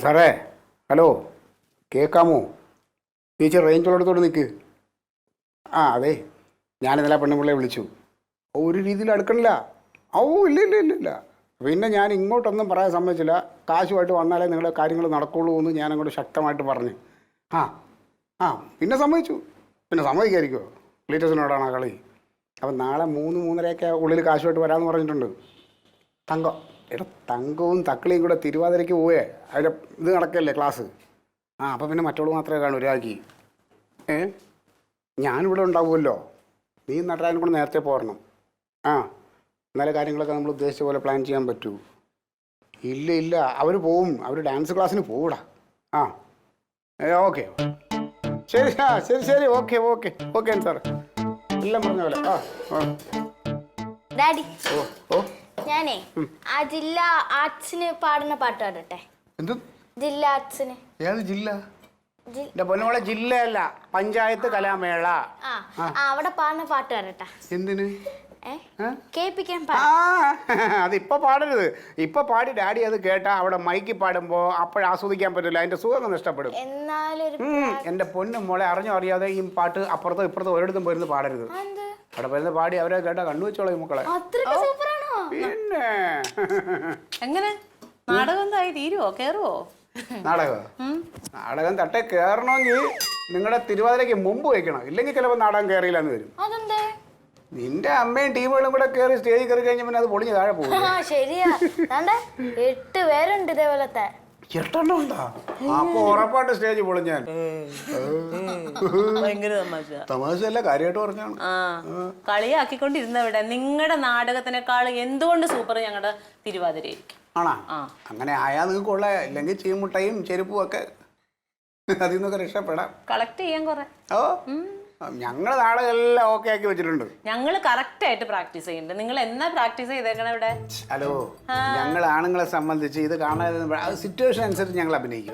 സാറേ, ഹലോ, കേൾക്കാമോ? ടീച്ചർ റേഞ്ചുള്ളിടത്തോട് നിൽക്ക്. അതെ, ഞാനിന്നലെ പെണ്ണുപിള്ളയെ വിളിച്ചു. ഒരു രീതിയിൽ അടുക്കണില്ല. ഇല്ല ഇല്ല ഇല്ല ഇല്ല. പിന്നെ ഞാൻ ഇങ്ങോട്ടൊന്നും പറയാൻ സമ്മതിച്ചില്ല. കാശുമായിട്ട് വന്നാലേ നിങ്ങളുടെ കാര്യങ്ങൾ നടക്കുള്ളൂ എന്ന് ഞാൻ അങ്ങോട്ട് ശക്തമായിട്ട് പറഞ്ഞു. പിന്നെ സമ്മതിച്ചു. പിന്നെ സമ്മതിക്കായിരിക്കുമോ? ക്ലീറ്റസിനോടാണ് ആ കളി. അപ്പം നാളെ 3-3:30 ഉള്ളിൽ കാശുമായിട്ട് വരാമെന്ന് പറഞ്ഞിട്ടുണ്ട്. തങ്കം, തങ്കവും തക്കളിയും കൂടെ തിരുവാതിരയ്ക്ക് പോവേ. അതിൻ്റെ ഇത് നടക്കല്ലേ ക്ലാസ്. അപ്പം പിന്നെ മറ്റോള് മാത്രമേ കാണൂ ഒരാൾക്ക്. ഞാനിവിടെ ഉണ്ടാവുമല്ലോ. നീ നടരാനും കൂടെ നേരത്തെ പോരണം. എന്നാലേ കാര്യങ്ങളൊക്കെ നമ്മൾ ഉദ്ദേശിച്ച പോലെ പ്ലാൻ ചെയ്യാൻ പറ്റൂ. ഇല്ല ഇല്ല, അവർ പോവും. അവർ ഡാൻസ് ക്ലാസ്സിന് പോകൂടാ. ഓക്കെ ശരി. ശരി ശരി, ഓക്കെ ഓക്കെ ഓക്കെ സാർ. എല്ലാം പറഞ്ഞ പോലെ. ഡാഡി, ഞാനേ ആ ജില്ലാ ആർട്സിന് പാടുന്ന പാട്ട് പാടട്ടെ. എന്ത് ജില്ലാ ആർട്സിന്? ഏത് ജില്ല? പൊന്നുമോളെ, ജില്ലയല്ല, പഞ്ചായത്ത് കലാമേള. അവിടെ പാടുന്ന പാട്ട് പാടട്ടെ. എന്തിന്? കേൾപ്പിക്കാൻ. അതിപ്പോ പാടരുത്. ഇപ്പൊ പാടി ഡാഡി അത് കേട്ടാ അവിടെ മൈക്ക് പാടുമ്പോ അപ്പോഴാസ്വദിക്കാൻ പറ്റില്ല. അതിന്റെ സുഖം നഷ്ടപ്പെടും. എന്റെ പൊന്നും മോളെ, അറിഞ്ഞോ അറിയാതെ ഈ പാട്ട് അപ്പുറത്തോ ഇപ്പുറത്തോ ഒരിടത്തും പോയിരുന്ന് പാടരുത്. അവിടെ പോയിരുന്ന് പാടി അവരെ കേട്ടാ കണ്ണുവെച്ചോളൂ മക്കളെ. പിന്നെ എങ്ങനെ നാടകം തീരുവോ? കേറുവോ? നാടകം തട്ടേ കേറണമെങ്കിൽ നിങ്ങളുടെ തിരുവാതിരയ്ക്ക് മുമ്പ് വയ്ക്കണം. ഇല്ലെങ്കിൽ ചിലപ്പോൾ നാടകം കയറിയില്ലെന്ന് വരും. നിന്റെ അമ്മയും ടീമുകളും കൂടെ കയറി സ്റ്റേജിൽ കയറി കഴിഞ്ഞ പിന്നെ അത് പൊളിഞ്ഞ് താഴെ പോകും. ശരിയാ, 8 പേരുണ്ട് ഇതേപോലത്തെ. 8 ഉണ്ടാ? അപ്പൊ ഉറപ്പായിട്ട് സ്റ്റേജ് പൊളിഞ്ഞാൽ. ഭയങ്കര തമാശയല്ല, കാര്യമായിട്ട് പറഞ്ഞാണ്. കളിയാക്കിക്കൊണ്ടിരുന്നവിടെ. നിങ്ങളുടെ നാടകത്തിനേക്കാൾ എന്തുകൊണ്ട് സൂപ്പർ ഞങ്ങളുടെ തിരുവാതിരയായിരിക്കും. ആണോ? അങ്ങനെ ആയാ നിങ്ങൾക്ക് കൊള്ളാം. ഇല്ലെങ്കിൽ ചീമുട്ടയും ചെരുപ്പും ഒക്കെ അതിൽ നിന്നൊക്കെ രക്ഷപ്പെടാം. കളക്ട് ചെയ്യാൻ കുറെ. ഞങ്ങള് നാടകമെല്ലാം ഓക്കെ ആക്കി വെച്ചിട്ടുണ്ട്. ഞങ്ങള് കറക്റ്റ് ആയിട്ട് പ്രാക്ടീസ് ചെയ്യുന്നുണ്ട്. നിങ്ങൾ എന്നാ പ്രാക്ടീസ് ചെയ്തേക്കണ ഇവിടെ? ഹലോ, ഞങ്ങൾ ആണുങ്ങളെ സംബന്ധിച്ച് ഇത് കാണാതെ സിറ്റുവേഷൻ അനുസരിച്ച് ഞങ്ങൾ അഭിനയിക്കും.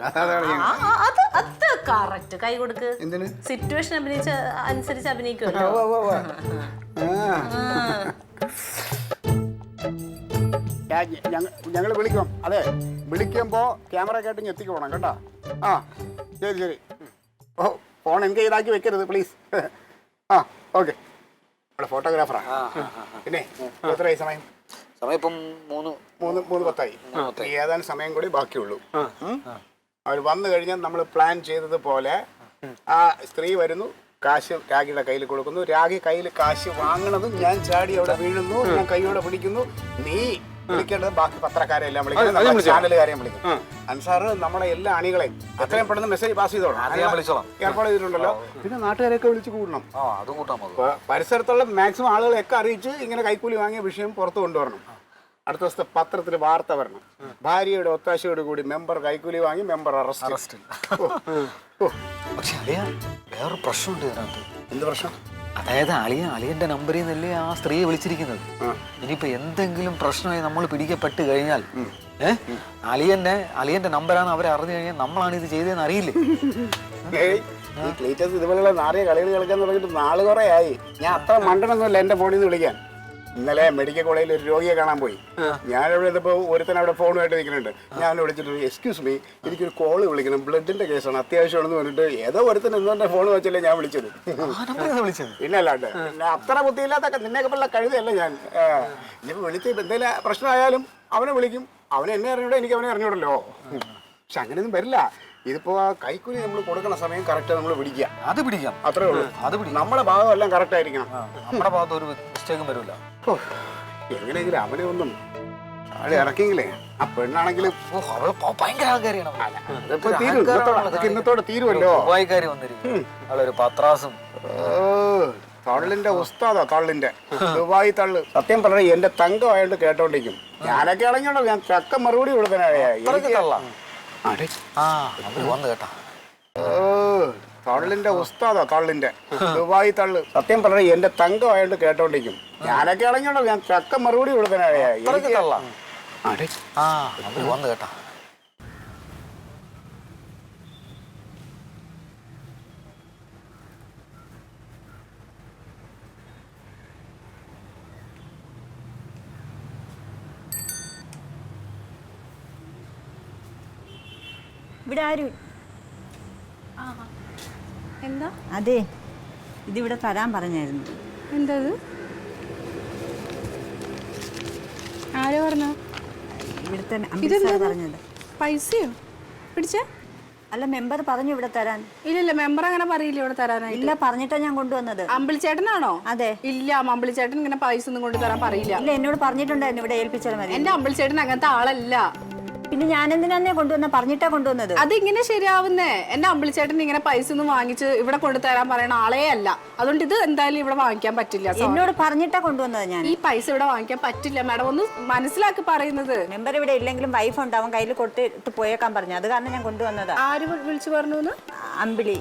അത് കറക്റ്റ്. കൈ കൊടുക്ക്. എന്തിന്? സിറ്റുവേഷൻ അനുസരിച്ച് അഭിനയിക്കുമല്ലോ. ഞങ്ങൾ വിളിക്കും. അതെ, വിളിക്കുമ്പോ ക്യാമറ കേട്ട് എത്തിക്കോണം കേട്ടോ. ശരി ശരി. ഫോൺ എനിക്ക് ഇതാക്കി വെക്കരുത് പ്ലീസ്. ഓക്കെ. നമ്മുടെ ഫോട്ടോഗ്രാഫറാ. പിന്നെ എത്രയായി സമയം? ഇപ്പം 3:10. ഏതാനും സമയം കൂടി ബാക്കിയുള്ളൂ. അവർ വന്നു കഴിഞ്ഞാൽ നമ്മൾ പ്ലാൻ ചെയ്തതുപോലെ ആ സ്ത്രീ വരുന്നു, കാശ് രാഗിയുടെ കയ്യിൽ കൊടുക്കുന്നു. രാഗി കയ്യിൽ കാശ് വാങ്ങണതും ഞാൻ ചാടി അവിടെ വീഴുന്നു, ഞാൻ കൈയോടെ പിടിക്കുന്നു. നീ വിളിക്കേണ്ടത് ബാക്കി പത്രക്കാരെല്ലാം വിളിക്കണം, ചാനലുകാരെയും വിളിക്കും. അൻസാറ് നമ്മളെ എല്ലാ അണികളെയും എത്രയും പെട്ടെന്ന് മെസ്സേജ് പാസ് ചെയ്തോളാം. ഏർപ്പാട് ചെയ്തിട്ടുണ്ടല്ലോ. പിന്നെ നാട്ടുകാരെയൊക്കെ വിളിച്ച് കൂടണം. പരിസരത്തുള്ള മാക്സിമം ആളുകളെയൊക്കെ അറിയിച്ച് ഇങ്ങനെ കൈക്കൂലി വാങ്ങിയ വിഷയം പുറത്തു കൊണ്ടുവരണം. അടുത്ത ദിവസത്തെ പത്രത്തിൽ വാർത്ത വരണം. ഭാര്യയുടെ ഒത്താശയോട് കൂടി മെമ്പർ കൈക്കൂലി വാങ്ങി മെമ്പർ അറസ്റ്റ്. പക്ഷെ വേറൊരു പ്രശ്നമുണ്ട് ഇതിനകത്ത്. എന്ത് പ്രശ്നം? അതായത് അളിയന്റെ നമ്പറിൽ നിന്നല്ലേ ആ സ്ത്രീയെ വിളിച്ചിരിക്കുന്നത്. ഇനിയിപ്പോ എന്തെങ്കിലും പ്രശ്നമായി നമ്മൾ പിടിക്കപ്പെട്ട് കഴിഞ്ഞാൽ അളിയന്റെ നമ്പറാണ് അവരെ അറിഞ്ഞു കഴിഞ്ഞാൽ നമ്മളാണ് ഇത് ചെയ്തതെന്ന് അറിയില്ലേ? ഇതുപോലുള്ള നാറിയ കളികൾ കളിക്കാൻ തുടങ്ങിയിട്ട് നാള് കുറെ ആയി. ഞാൻ അത്ര മണ്ടനൊന്നുമല്ല എന്റെ ഫോണിൽ നിന്ന് വിളിക്കാൻ. ഇന്നലെ മെഡിക്കൽ കോളേജിൽ ഒരു രോഗിയെ കാണാൻ പോയി. ഞാനിവിടെ ഇതിപ്പോൾ ഒരുത്തൻ അവിടെ ഫോണുമായിട്ട് നിൽക്കുന്നുണ്ട്. ഞാൻ വിളിച്ചിട്ട്, എക്സ്ക്യൂസ് മീ, എനിക്കൊരു കോള് വിളിക്കണം, ബ്ലഡിന്റെ കേസാണ്, അത്യാവശ്യമാണെന്ന് പറഞ്ഞിട്ട് ഏതോ ഒരുത്തൻ എന്നെ ഫോൺ വെച്ചല്ലേ ഞാൻ വിളിച്ചത്. പിന്നെ അല്ലാണ്ട് അത്ര ബുദ്ധിയില്ലാത്തൊക്കെ നിന്നെയൊക്കെ പല കഴുതയല്ല ഞാൻ. ഇനിയിപ്പോൾ വിളിച്ച് എന്തെങ്കിലും പ്രശ്നമായാലും അവനെ വിളിക്കും. അവനെ എന്നെ അറിഞ്ഞൂടെ, എനിക്ക് അവനെ അറിഞ്ഞൂടല്ലോ. പക്ഷെ അങ്ങനെയൊന്നും വരില്ല. ഇതിപ്പോ കൈക്കൂലി നമ്മൾ കൊടുക്കുന്ന സമയം കറക്റ്റ് നമ്മൾ പിടിക്കുക. അത് പിടിക്കാം, അത്രേ ഉള്ളൂ. നമ്മുടെ ഭാഗം എല്ലാം കറക്റ്റ് ആയിരിക്കണം. നമ്മുടെ ഭാഗത്ത് ഒരു മിസ്റ്റേക്കും വരില്ല. എങ്ങനെയെങ്കിലും അവനെ ഒന്നും അവിടെ ഇറക്കിയെങ്കിലേ ആ പെണ്ണാണെങ്കിലും ഭയങ്കര ആൾക്കാരിയാണ്. ഇന്നത്തോടെ തീരുമല്ലോ. ദുബായിക്കാരി വന്നിരിക്കും, അവളൊരു പത്രാസും. തള്ളിന്റെ ഉസ്താദാ, തള്ളിന്റെ ദുബായി തള്ളു. സത്യം പറഞ്ഞ എന്റെ തങ്കമായിട്ട് കേട്ടോണ്ടിരിക്കും. ഞാനൊക്കെ ആണെങ്കിലോ ഞാൻ ചക്ക മറുപടി കൊടുക്കാനാ. തള്ളിന്റെ ഉസ്താദാ, തള്ളിന്റെ ദുബായി തള്ളു. സത്യം പറഞ്ഞ എന്റെ തങ്കമായിട്ട് കേട്ടോണ്ടിരിക്കും. ഞാനൊക്കെ ആണെങ്കിലോ ഞാൻ ചക്ക മറുപടി കൊടുക്കാനാ. കേട്ടാ ഇവിടെ ആരും എന്താ അതെ ഇതിവിടെ തരാൻ പറഞ്ഞായിരുന്നു. എന്താ ആര് പറഞ്ഞോ? ഇവിടുത്തെ അംബിക പറഞ്ഞത്. പൈസയോ പിടിച്ചേ? അല്ല മെമ്പർ പറഞ്ഞു ഇവിടെ തരാൻ. ഇല്ലല്ല മെമ്പർ അങ്ങനെ പറയില്ല ഇവിടെ തരാനായിട്ട്. ഇല്ല പറഞ്ഞിട്ടാ ഞാൻ കൊണ്ടുവന്നത്. അമ്പിളിച്ചേട്ടനാണോ? അതെ. ഇല്ല അമ്പിളിച്ചേട്ടൻ ഇങ്ങനെ പൈസ ഒന്നും കൊണ്ടുതരാൻ പറയില്ല. ഇല്ല എന്നോട് പറഞ്ഞിട്ടുണ്ടായിരുന്നു ഇവിടെ ഏൽപ്പിച്ചാൽ മതി. എന്റെ അമ്പിളിച്ചേട്ടൻ അങ്ങനത്തെ ആളല്ല. പിന്നെ ഞാൻ എന്തിനാന്നേ കൊണ്ടുവന്ന പറഞ്ഞിട്ടാ കൊണ്ടുവന്നത്. അതിങ്ങനെ ശരിയാവുന്നേ. എന്റെ അമ്പിളിച്ചേട്ടൻ ഇങ്ങനെ പൈസ ഒന്നും വാങ്ങിച്ച് ഇവിടെ കൊണ്ടുതരാൻ പറയുന്ന ആളേ അല്ല. അതുകൊണ്ട് ഇത് എന്തായാലും ഇവിടെ വാങ്ങിക്കാൻ പറ്റില്ല. എന്നോട് പറഞ്ഞിട്ടാ കൊണ്ടുവന്നത് ഞാൻ. ഈ പൈസ ഇവിടെ വാങ്ങിക്കാൻ പറ്റില്ല മാഡം, ഒന്ന് മനസ്സിലാക്കി പറയുന്നത്. മെമ്പർ ഇവിടെ ഇല്ലെങ്കിലും വൈഫ് ഉണ്ടാവും, കയ്യിൽ കൊടുത്തിട്ട് പോയേക്കാൻ പറഞ്ഞു. അത് കാരണം ഞാൻ കൊണ്ടുവന്നതാ. ആര് വിളിച്ചു പറഞ്ഞു? അമ്പിളി.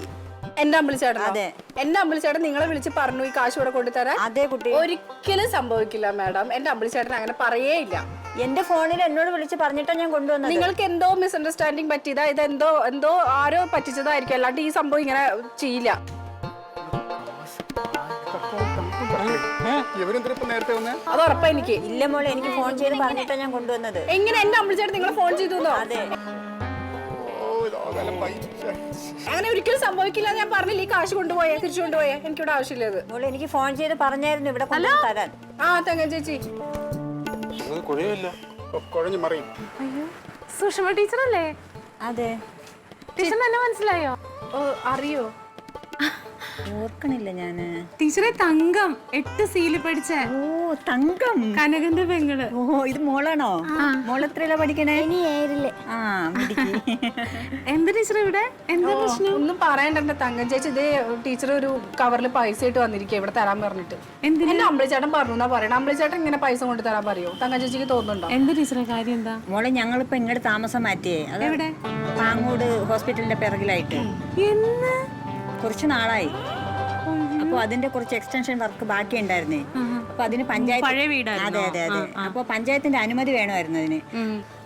എന്റെ അമ്പിളിച്ചേട്ടൻ? അതെ. എന്റെ അമ്പിളിച്ചേട്ടൻ നിങ്ങളെ വിളിച്ച് പറഞ്ഞു ഈ കാശ് ഇവിടെ കൊണ്ടുതരാൻ? അതെ കുട്ടി. ഒരിക്കലും സംഭവിക്കില്ല മാഡം. എന്റെ അമ്പിളിച്ചേട്ടൻ അങ്ങനെ പറയേ ഇല്ല. എന്റെ ഫോണിൽ എന്നോട് വിളിച്ച് പറഞ്ഞിട്ടാ ഞാൻ കൊണ്ടുവന്നത്. നിങ്ങൾക്ക് എന്തോ മിസ്അണ്ടർസ്റ്റാൻഡിങ് പറ്റിയതാ. ഇത് എന്തോ ആരോ പറ്റിച്ചതായിരിക്കും, അല്ലാണ്ട് ഈ സംഭവം ഇങ്ങനെ ചെയ്യില്ല. നേരത്തെ വന്നേ അത് ഉറപ്പാ എനിക്ക്. ഇല്ല മോളെ എനിക്ക് ഫോൺ ചെയ്ത് പറഞ്ഞിട്ടാ ഞാൻ കൊണ്ടുവന്നത്. എങ്ങനെ എന്റെ അമ്പിളിച്ചേട്ടൻ നിങ്ങളെ ഫോൺ ചെയ്തു? അതെ. അങ്ങനെ ഒരിക്കലും സംഭവിക്കില്ല. ഞാൻ പറഞ്ഞില്ല ഈ കാശ് കൊണ്ടുപോയേ, തിരിച്ചു കൊണ്ടുപോയേ. എനിക്കിവിടെ ആവശ്യമില്ലത്. മോളെ എനിക്ക് ഫോൺ ചെയ്ത് പറഞ്ഞായിരുന്നു ഇവിടെ കൊണ്ടുവന്ന് തരാൻ. ആ തങ്ക ചേച്ചി കുഴഞ്ഞു മറിയും. സുഷമ ടീച്ചറല്ലേ? അതെ. ടീച്ചർ എന്നെ മനസ്സിലായോ? അറിയോ? ഓർക്കണില്ല ഞാന്. ടീച്ചറെ തങ്കം 8 സീല് പഠിച്ച. ഓ തങ്കം, കനകന്റെ പെങ്ങള്. ഓ ഇത് മോളാണോ? മോളെത്രയിലാ പഠിക്കണേ? ഇനി 7-ല്. ആ മിടുക്കി. എന്താ ടീച്ചർ ഇവിടെ? എന്താ പ്രശ്നം? ഒന്നും പറയണ്ട തങ്കം ചേച്ചി. ഇതേ ടീച്ചർ ഒരു കവറിൽ പൈസ ഇട്ട് വന്നിരിക്കുക ഇവിടെ തരാൻ പറഞ്ഞിട്ട്. എന്റെ അമ്പിളിച്ചേട്ടൻ പറഞ്ഞു എന്നാ പറയണ. അമ്പിളിച്ചേട്ടൻ ഇങ്ങനെ പൈസ കൊണ്ട് തരാൻ പറയോ? തങ്കം ചേച്ചിക്ക് തോന്നുന്നുണ്ടോ? എന്താ ടീച്ചറെ കാര്യം എന്താ? മോളെ ഞങ്ങളിപ്പോ ഇങ്ങോട്ട് താമസം മാറ്റിയേ. എവിടെ? പാങ്ങോട് ഹോസ്പിറ്റലിന്റെ പിറകിലായിട്ട്. എന്ന്? കുറച്ച് നാളായി. അപ്പൊ അതിന്റെ കുറച്ച് എക്സ്റ്റൻഷൻ വർക്ക് ബാക്കി ഉണ്ടായിരുന്നേ. അപ്പൊ അതിന് പഞ്ചായത്ത്. പഴയ വീടായിരുന്നു. അതെ അതെ അതെ. അപ്പൊ പഞ്ചായത്തിന്റെ അനുമതി വേണമായിരുന്നു അതിന്.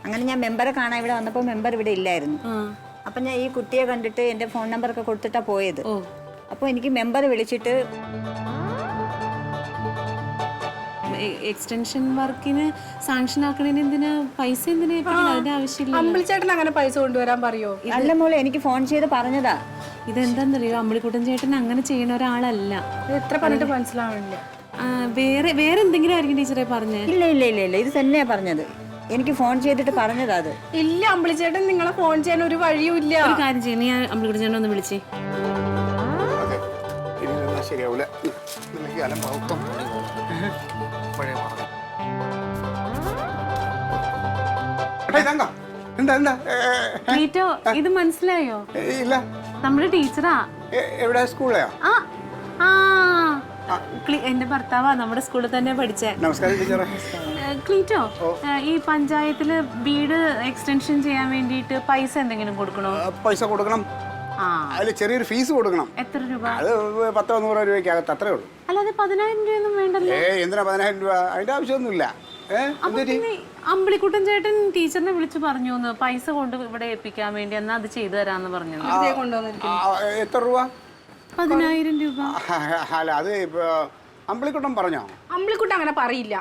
അങ്ങനെ ഞാൻ മെമ്പറെ കാണാൻ ഇവിടെ വന്നപ്പോ മെമ്പർ ഇവിടെ ഇല്ലായിരുന്നു. അപ്പൊ ഞാൻ ഈ കുട്ടിയെ കണ്ടിട്ട് എന്റെ ഫോൺ നമ്പർ ഒക്കെ കൊടുത്തിട്ടാ പോയത്. അപ്പൊ എനിക്ക് മെമ്പർ വിളിച്ചിട്ട് എക്സ്റ്റൻഷൻ വർക്കിന് സാങ്ഷൻ ആക്കണേന് എന്തിനാ പൈസ? എന്തിനാ അതിന്റെ ആവശ്യമില്ല. അമ്പിളിച്ചേട്ടൻ അങ്ങനെ പൈസ കൊണ്ടുവരാൻ പറയോ? അല്ല മോളെ എനിക്ക് ഫോൺ ചെയ്ത് പറഞ്ഞതാ. ഇതെന്താന്നറിയോ, അമ്പിളിക്കുട്ടൻ ചേട്ടൻ അങ്ങനെ ചെയ്യണ ഒരാളല്ല. എത്ര പറഞ്ഞിട്ട് മനസ്സിലാവില്ല. വേറെ എന്തെങ്കിലും ആയിരിക്കും ടീച്ചറെ പറഞ്ഞേ? ഇല്ല ഇല്ല ഇല്ല ഇല്ല ഇത് തന്നെയാ പറഞ്ഞത്. എനിക്ക് ഫോൺ ചെയ്തിട്ട് പറഞ്ഞതാ അത്. ഇല്ല അമ്പിളിച്ചേട്ടൻ നിങ്ങളെ ഫോൺ ചെയ്യാൻ ഒരു വഴിയും ഇല്ല. ഒരു കാര്യം ചെയ്യണേ, ഞാൻ അമ്പിളിക്കുട്ടൻ ചേട്ടൻ ഒന്ന് വിളിച്ചേ. ശരിയാവൂല. ക്ലീറ്റോ, ഇത് മനസ്സിലായോ? ഇല്ല. നമ്മുടെ ടീച്ചറാ. എവിടെ? സ്കൂളിലാ? എന്റെ ഭർത്താവാ, നമ്മുടെ സ്കൂളിൽ തന്നെ പഠിച്ചേ. നമസ്കാരം ടീച്ചറെ. ക്ലീറ്റോ, ഈ പഞ്ചായത്തില് വീട് എക്സ്റ്റൻഷൻ ചെയ്യാൻ വേണ്ടിയിട്ട് പൈസ എന്തെങ്കിലും കൊടുക്കണോ? പൈസ കൊടുക്കണം. അതിൽ ചെറിയൊരു ഫീസ് കൊടുക്കണം. എത്ര രൂപ? അത് 10-100 രൂപയ്ക്കകത്ത് അത്രേ ഉള്ളൂ. അല്ലാതെ 10,000 രൂപയൊന്നും വേണ്ടല്ലോ. എന്തിനാ 10,000 രൂപ? അതിന്റെ ആവശ്യമൊന്നുമില്ല. അമ്പിളിക്കുട്ടൻ ചേട്ടൻ ടീച്ചറിനെ വിളിച്ചു പറഞ്ഞു പൈസ കൊണ്ട് ഇവിടെ ഏൽപ്പിക്കാൻ വേണ്ടി, എന്നാ അത് ചെയ്തു തരാന്ന് പറഞ്ഞു. എത്ര രൂപ? 10,000 രൂപ. അല്ല അത് അമ്പിളിക്കുട്ടൻ പറഞ്ഞോ? അമ്പിളിക്കുട്ടൻ അങ്ങനെ പറയില്ല.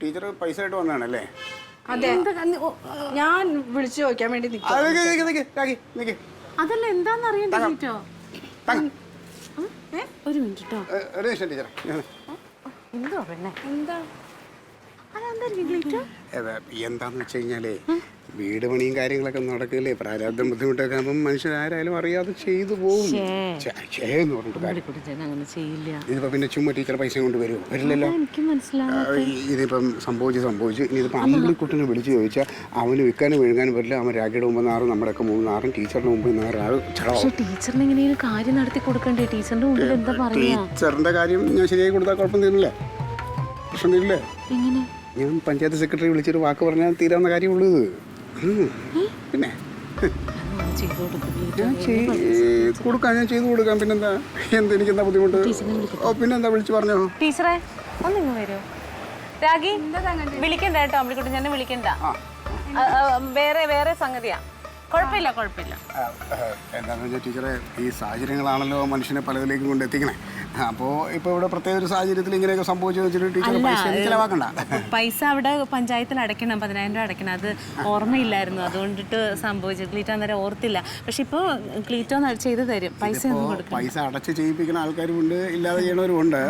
ടീച്ചർ പൈസ ആയിട്ട് വന്നാണല്ലേ? അതെ, ഞാൻ വിളിച്ചു ചോദിക്കാൻ വേണ്ടി അതല്ല എന്താന്ന് അറിയണ്ടോ? ഒരു മിനിറ്റ് കേട്ടോ. ഒരു നിമിഷം ടീച്ചർ. എന്തോ പെണ്ണെ, എന്താ എന്താന്ന് വെച്ച് കഴിഞ്ഞാലേ വീട് പണിയും കാര്യങ്ങളൊക്കെ നടക്കില്ലേ, പ്രാരാബ്ദം ബുദ്ധിമുട്ടൊക്കെ ആകുമ്പോൾ മനുഷ്യൻ ആരായാലും അറിയാതെ ചെയ്തു പോകും. ഇതിപ്പോ പിന്നെ ചുമ്മാ ടീച്ചർ പൈസ കൊണ്ട് വരുമോ? വരില്ലല്ലോ. ഇതിപ്പം സംഭവിച്ചു. ഇനി ഇതിപ്പോ അമ്പിളിക്കുട്ടനെ വിളിച്ച് ചോദിച്ചാൽ അവന് വിൽക്കാനും വിഴുങ്ങാനും പറ്റില്ല. അവൻ രാഖിയുടെ മുമ്പ് 4 നമ്മുടെയൊക്കെ 3 നാറും, ടീച്ചറിന്റെ മുമ്പ് 4 ടീച്ചറിന് എങ്ങനെയും കാര്യം നടത്തി കൊടുക്കണ്ടേ? ടീച്ചറിന്റെ മുമ്പിൽ എന്താ പറയാ? ടീച്ചറിന്റെ കാര്യം ഞാൻ ശരിയായി കൊടുത്താൽ കുഴപ്പം തീരില്ലേ? പ്രശ്നം തീരില്ലേ? എങ്ങനെ? ഞാൻ പഞ്ചായത്ത് സെക്രട്ടറി വിളിച്ചൊരു വാക്ക് പറഞ്ഞാൽ തീരാവുന്ന കാര്യമുള്ളൂ ഇത്. പിന്നെ ഞാൻ ചെയ്തു കൊടുക്കാം. പിന്നെന്താ? എനിക്കെന്താ ബുദ്ധിമുട്ട്? പിന്നെന്താ വിളിച്ചു പറഞ്ഞോ? ടീച്ചറെ ഒന്നിങ്ങ് വരൂ. രാഗി വിളിക്കണ്ട കേട്ടോ, അമ്പിളിക്കുട്ടൻ ഞാൻ വിളിക്കണ്ട. വേറെ സംഗതിയാ. കുഴപ്പമില്ല. എന്താണെന്ന് വെച്ചാൽ ടീച്ചറെ, ഈ സാഹചര്യങ്ങളാണല്ലോ മനുഷ്യനെ പലതിലേക്കും കൊണ്ട് എത്തിക്കണേ. അപ്പോൾ ഇപ്പോൾ ഇവിടെ പ്രത്യേക ഒരു സാഹചര്യത്തിൽ ഇങ്ങനെയൊക്കെ സംഭവിച്ചു വെച്ചിട്ട് ടീച്ചർ പൈസ ചിലവാക്കണ്ട. പൈസ അവിടെ പഞ്ചായത്തിൽ അടയ്ക്കണം, 10,000 രൂപ അടയ്ക്കണം. അത് ഓർമ്മയില്ലായിരുന്നു, അതുകൊണ്ടിട്ട് സംഭവിച്ചു. ക്ലീറ്റോ അന്നേരം ഓർത്തില്ല. പക്ഷെ ഇപ്പോൾ ക്ലീറ്റോ ചെയ്ത് തരും, പൈസ ഒന്നും കൊടുക്കും. പൈസ അടച്ച് ചെയ്യിപ്പിക്കുന്ന ആൾക്കാരുമുണ്ട്, ഇല്ലാതെ ചെയ്യണവരുമുണ്ട്.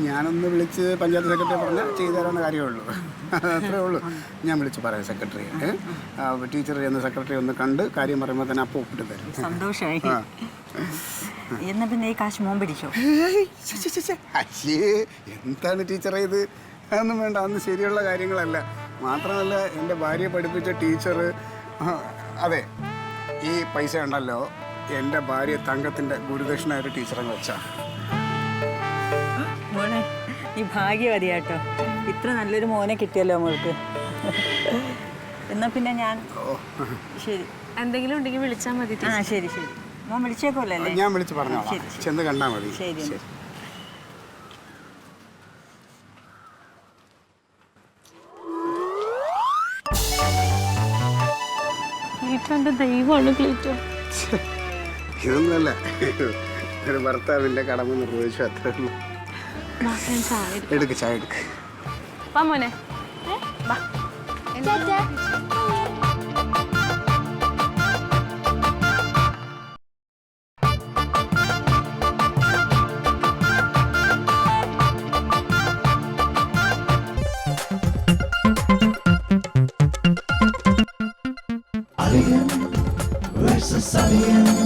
ഞാനൊന്ന് വിളിച്ച് പഞ്ചായത്ത് സെക്രട്ടറി പറഞ്ഞാൽ ചെയ്തു തരാവുന്ന കാര്യമേ ഉള്ളൂ. അത്രേ ഉള്ളൂ. ഞാൻ വിളിച്ച് പറയാം സെക്രട്ടറിയെ. ടീച്ചർ ചെന്ന് സെക്രട്ടറി ഒന്ന് കണ്ട് കാര്യം പറയുമ്പോൾ തന്നെ അപ്പോൾ ഒപ്പിട്ട് തരും. സന്തോഷമായി. എന്നാ പിന്നെ ഈ കാശ് മോൻ പിടിച്ചോ? അയ്യേ, എന്താണ് ടീച്ചറെ ഇത്? അതൊന്നും വേണ്ട, അന്ന് ശരിയുള്ള കാര്യങ്ങളല്ല. മാത്രമല്ല എൻ്റെ ഭാര്യയെ പഠിപ്പിച്ച ടീച്ചർ, അതെ, ഈ പൈസ ഉണ്ടല്ലോ എൻ്റെ ഭാര്യ തങ്കത്തിൻ്റെ ഗുരുദക്ഷിണായിട്ട് ടീച്ചറങ്ങ് വെച്ചാ. മോനെ ഈ ഭാഗ്യവതി കേട്ടോ, ഇത്ര നല്ലൊരു മോനെ കിട്ടിയല്ലോ മോൾക്ക്. എന്നാ പിന്നെ ഞാൻ ശരി, എന്തെങ്കിലും ഉണ്ടെങ്കിൽ വിളിച്ചാൽ മതി. ആ ശരി ശരി, മോൻ വിളിച്ചേക്കോല്ലേ? ഞാൻ വിളിച്ച് പറഞ്ഞോളാം, ചെന്ന് കണ്ടാൽ മതി. ശരി. ക്ലീറ്റോ എൻ്റെ ദൈവമാണ് ക്ലീറ്റോ. ഇതൊന്നുമല്ല, ഒരു ഭർത്താവിൻ്റെ കടമ നിർവഹിച്ചു, അത്രേ ഉള്ളൂ. എടുക്ക്, ചായ എടുക്ക്. വാ മോനെ, വാ. ചേട്ടാ Alien versus Alien.